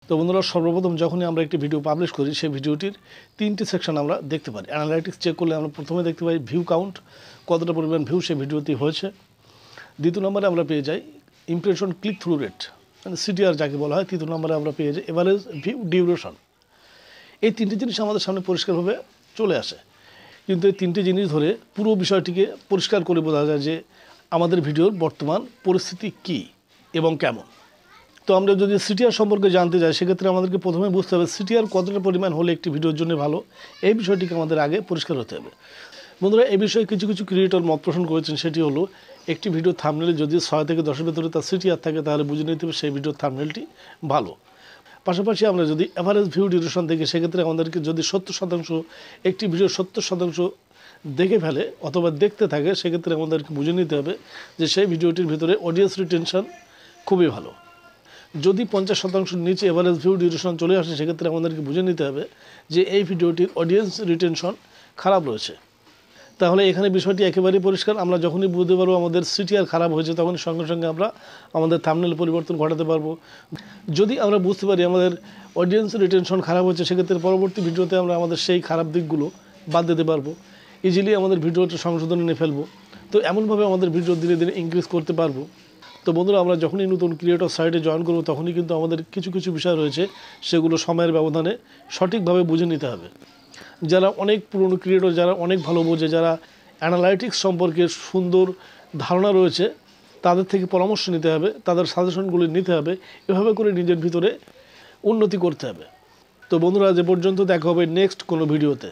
তো বন্ধুরা সর্বপ্রথম যখনই আমরা একটি ভিডিও পাবলিশ করি সেই ভিডিওটির তিনটি সেকশন আমরা দেখতে পারি। অ্যানালাইটিক্স চেক করলে আমরা প্রথমে দেখতে পাই ভিউ কাউন্ট, কতটা পরিমাণ ভিউ সেই ভিডিওটি হয়েছে। দ্বিতীয় নম্বরে আমরা পেয়ে যাই ইমপ্রেশন ক্লিক থ্রু রেট, মানে সিটিআর যাকে বলা হয়। তৃতীয় নম্বরে আমরা পেয়ে যাই এভারেজ ভিউ ডিউরেশন। এই তিনটি জিনিস আমাদের সামনে পরিষ্কারভাবে চলে আসে, কিন্তু এই তিনটি জিনিস ধরে পুরো বিষয়টিকে পরিষ্কার করে বোঝা যায় যে আমাদের ভিডিওর বর্তমান পরিস্থিতি কী এবং কেমন। তো আমরা যদি সিটিআর সম্পর্কে জানতে চাই সেক্ষেত্রে আমাদেরকে প্রথমে বুঝতে হবে সিটিআর কতটা পরিমাণ হলে একটি ভিডিওর জন্য ভালো, এই বিষয়টিকে আমাদের আগে পরিষ্কার হতে হবে। বন্ধুরা, এই বিষয়ে কিছু কিছু ক্রিয়েটর মত পোষণ করেছেন। সেটি হলো একটি ভিডিও থাম্বনেলে যদি 6 থেকে 10-এর ভিতরে তার সিটিআর থাকে তাহলে বুঝে নিতে হবে সেই ভিডিওর থাম্বনেলটি ভালো। পাশাপাশি আমরা যদি এভারেজ ভিউ ডিউরেশন দেখি সেক্ষেত্রে আমাদেরকে যদি 70% একটি ভিডিও 70% দেখে ফেলে অথবা দেখতে থাকে সেক্ষেত্রে আমাদেরকে বুঝে নিতে হবে যে সেই ভিডিওটির ভিতরে অডিয়েন্স রিটেনশন খুবই ভালো। যদি 50% নিচে এভারেজ ভিউ ডিউরেশন চলে আসে সেক্ষেত্রে আমাদেরকে বুঝে নিতে হবে যে এই ভিডিওটির অডিয়েন্স রিটেনশন খারাপ রয়েছে। তাহলে এখানে বিষয়টি একেবারেই পরিষ্কার। আমরা যখনই বুঝতে পারবো আমাদের সিটিআর খারাপ হয়েছে তখন সঙ্গে সঙ্গে আমরা আমাদের থাম্বনেল পরিবর্তন ঘটাতে পারবো। যদি আমরা বুঝতে পারি আমাদের অডিয়েন্স রিটেনশন খারাপ হচ্ছে সেক্ষেত্রে পরবর্তী ভিডিওতে আমরা আমাদের সেই খারাপ দিকগুলো বাদ দিতে পারবো, ইজিলি আমাদের ভিডিওটা সংশোধন এনে ফেলবো। তো এমনভাবে আমাদের ভিডিও ধীরে ধীরে ইনক্রিজ করতে পারবো। তো বন্ধুরা, আমরা যখনই নতুন ক্রিয়েটর সাইটে জয়েন করবো তখনই কিন্তু আমাদের কিছু কিছু বিষয় রয়েছে সেগুলো সময়ের ব্যবধানে সঠিকভাবে বুঝে নিতে হবে। যারা অনেক পুরনো ক্রিয়েটর, যারা অনেক ভালো বোঝে, যারা অ্যানালাইটিক্স সম্পর্কে সুন্দর ধারণা রয়েছে তাদের থেকে পরামর্শ নিতে হবে, তাদের সাজেশনগুলি নিতে হবে। এভাবে করে নিজের ভিতরে উন্নতি করতে হবে। তো বন্ধুরা, আজ এ পর্যন্ত, দেখা হবে নেক্সট কোনো ভিডিওতে।